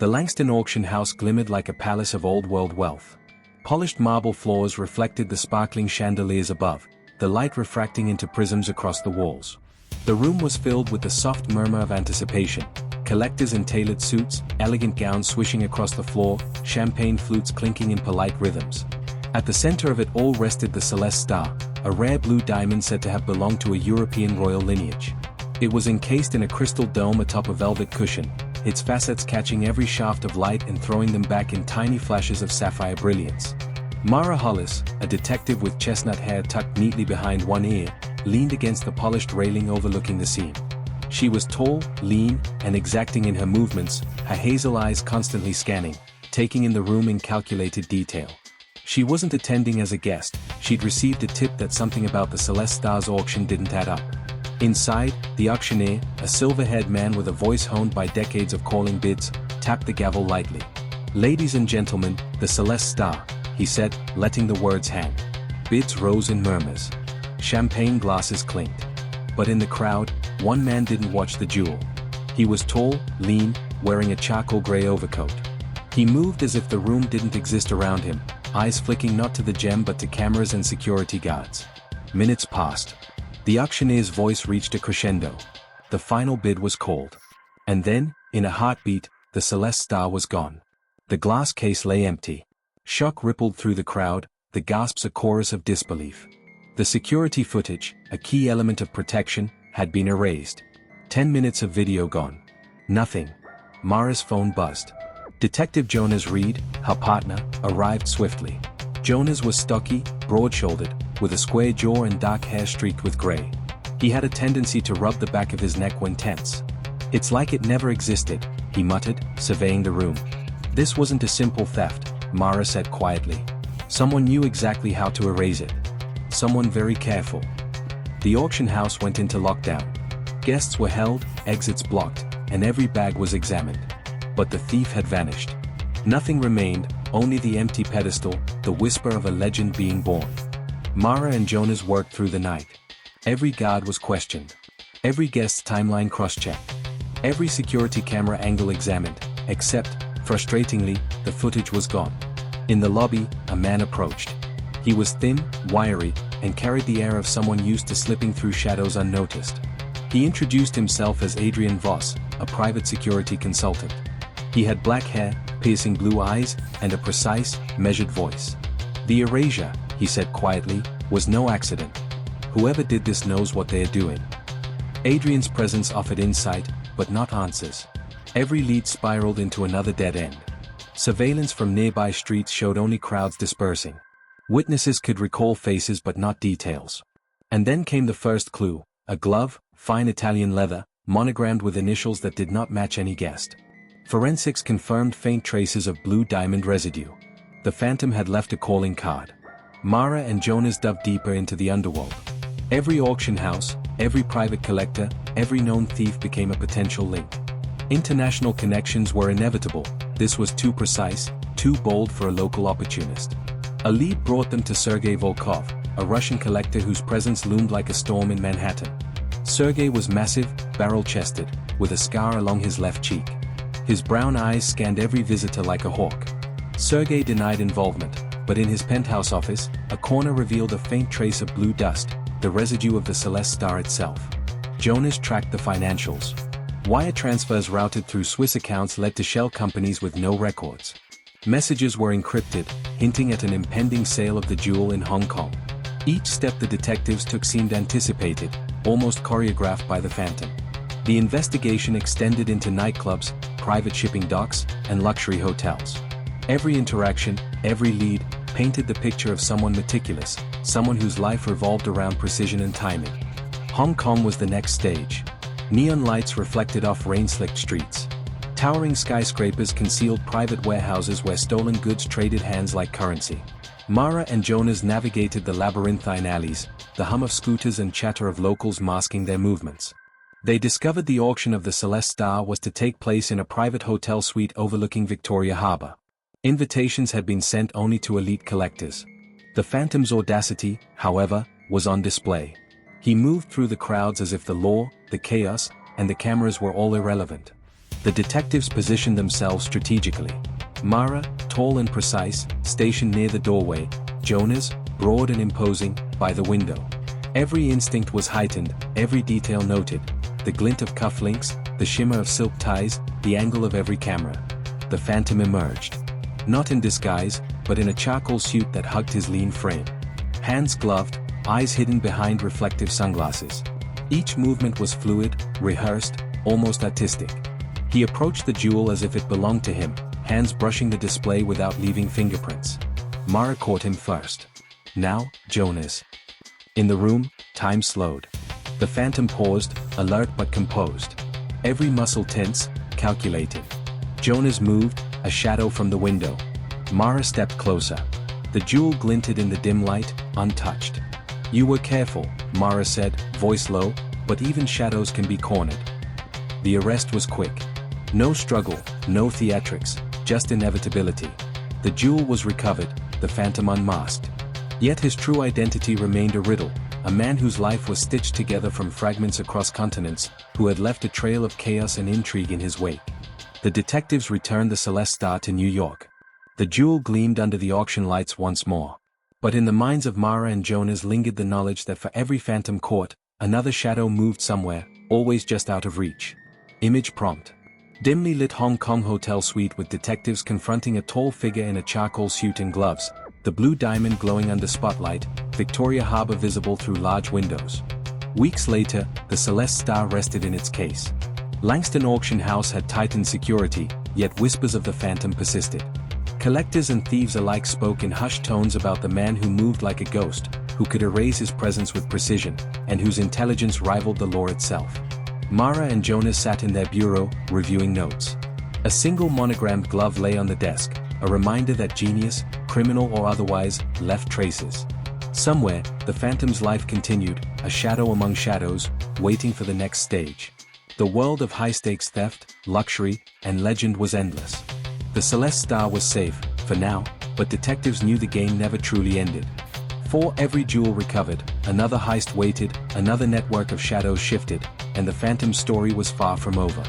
The Langston auction house glimmered like a palace of old-world wealth. Polished marble floors reflected the sparkling chandeliers above, the light refracting into prisms across the walls. The room was filled with the soft murmur of anticipation, collectors in tailored suits, elegant gowns swishing across the floor, champagne flutes clinking in polite rhythms. At the center of it all rested the Celeste Star, a rare blue diamond said to have belonged to a European royal lineage. It was encased in a crystal dome atop a velvet cushion, its facets catching every shaft of light and throwing them back in tiny flashes of sapphire brilliance. Mara Hollis, a detective with chestnut hair tucked neatly behind one ear, leaned against the polished railing overlooking the scene. She was tall, lean, and exacting in her movements, her hazel eyes constantly scanning, taking in the room in calculated detail. She wasn't attending as a guest, she'd received a tip that something about the Celeste Star's auction didn't add up. Inside, the auctioneer, a silver-haired man with a voice honed by decades of calling bids, tapped the gavel lightly. "Ladies and gentlemen, the Celeste Star," he said, letting the words hang. Bids rose in murmurs. Champagne glasses clinked. But in the crowd, one man didn't watch the jewel. He was tall, lean, wearing a charcoal gray overcoat. He moved as if the room didn't exist around him, eyes flicking not to the gem but to cameras and security guards. Minutes passed. The auctioneer's voice reached a crescendo. The final bid was called. And then, in a heartbeat, the Celeste Star was gone. The glass case lay empty. Shock rippled through the crowd, the gasps a chorus of disbelief. The security footage, a key element of protection, had been erased. 10 minutes of video gone. Nothing. Mara's phone buzzed. Detective Jonas Reed, her partner, arrived swiftly. Jonas was stocky, broad-shouldered, with a square jaw and dark hair streaked with gray. He had a tendency to rub the back of his neck when tense. "It's like it never existed," he muttered, surveying the room. "This wasn't a simple theft," Mara said quietly. "Someone knew exactly how to erase it. Someone very careful." The auction house went into lockdown. Guests were held, exits blocked, and every bag was examined. But the thief had vanished. Nothing remained, only the empty pedestal, the whisper of a legend being born. Mara and Jonas worked through the night. Every guard was questioned. Every guest's timeline cross-checked. Every security camera angle examined, except, frustratingly, the footage was gone. In the lobby, a man approached. He was thin, wiry, and carried the air of someone used to slipping through shadows unnoticed. He introduced himself as Adrian Voss, a private security consultant. He had black hair, piercing blue eyes, and a precise, measured voice. "The erasure," he said quietly, "was no accident. Whoever did this knows what they are doing." Adrian's presence offered insight, but not answers. Every lead spiraled into another dead end. Surveillance from nearby streets showed only crowds dispersing. Witnesses could recall faces but not details. And then came the first clue, a glove, fine Italian leather, monogrammed with initials that did not match any guest. Forensics confirmed faint traces of blue diamond residue. The phantom had left a calling card. Mara and Jonas dove deeper into the underworld. Every auction house, every private collector, every known thief became a potential link. International connections were inevitable. This was too precise, too bold for a local opportunist. A lead brought them to Sergei Volkov, a Russian collector whose presence loomed like a storm in Manhattan. Sergei was massive, barrel-chested, with a scar along his left cheek. His brown eyes scanned every visitor like a hawk. Sergei denied involvement, but in his penthouse office, a corner revealed a faint trace of blue dust, the residue of the Celeste Star itself. Jonas tracked the financials. Wire transfers routed through Swiss accounts led to shell companies with no records. Messages were encrypted, hinting at an impending sale of the jewel in Hong Kong. Each step the detectives took seemed anticipated, almost choreographed by the phantom. The investigation extended into nightclubs, private shipping docks, and luxury hotels. Every interaction, every lead, painted the picture of someone meticulous, someone whose life revolved around precision and timing. Hong Kong was the next stage. Neon lights reflected off rain-slicked streets. Towering skyscrapers concealed private warehouses where stolen goods traded hands like currency. Mara and Jonas navigated the labyrinthine alleys, the hum of scooters and chatter of locals masking their movements. They discovered the auction of the Celeste Star was to take place in a private hotel suite overlooking Victoria Harbour. Invitations had been sent only to elite collectors. The phantom's audacity, however, was on display. He moved through the crowds as if the law, the chaos, and the cameras were all irrelevant. The detectives positioned themselves strategically. Mara, tall and precise, stationed near the doorway, Jonas, broad and imposing, by the window. Every instinct was heightened, every detail noted. The glint of cufflinks, the shimmer of silk ties, the angle of every camera. The Phantom emerged. Not in disguise, but in a charcoal suit that hugged his lean frame. Hands gloved, eyes hidden behind reflective sunglasses. Each movement was fluid, rehearsed, almost artistic. He approached the jewel as if it belonged to him, hands brushing the display without leaving fingerprints. Mara caught him first. Now, Jonas. In the room, time slowed. The Phantom paused, alert but composed. Every muscle tense, calculating. Jonas moved, a shadow from the window. Mara stepped closer. The jewel glinted in the dim light, untouched. "You were careful," Mara said, voice low, "but even shadows can be cornered." The arrest was quick. No struggle, no theatrics, just inevitability. The jewel was recovered, the Phantom unmasked. Yet his true identity remained a riddle, a man whose life was stitched together from fragments across continents, who had left a trail of chaos and intrigue in his wake. The detectives returned the Celeste Star to New York. The jewel gleamed under the auction lights once more. But in the minds of Mara and Jonas lingered the knowledge that for every Phantom caught, another shadow moved somewhere, always just out of reach. Image prompt. Dimly lit Hong Kong hotel suite with detectives confronting a tall figure in a charcoal suit and gloves, the blue diamond glowing under spotlight, Victoria Harbour visible through large windows. Weeks later, the Celeste Star rested in its case. Langston Auction House had tightened security, yet whispers of the Phantom persisted. Collectors and thieves alike spoke in hushed tones about the man who moved like a ghost, who could erase his presence with precision, and whose intelligence rivaled the law itself. Mara and Jonas sat in their bureau, reviewing notes. A single monogrammed glove lay on the desk, a reminder that genius, criminal or otherwise, left traces. Somewhere, the Phantom's life continued, a shadow among shadows, waiting for the next stage. The world of high-stakes theft, luxury, and legend was endless. The Celeste Star was safe, for now, but detectives knew the game never truly ended. For every jewel recovered, another heist waited, another network of shadows shifted, and the Phantom's story was far from over.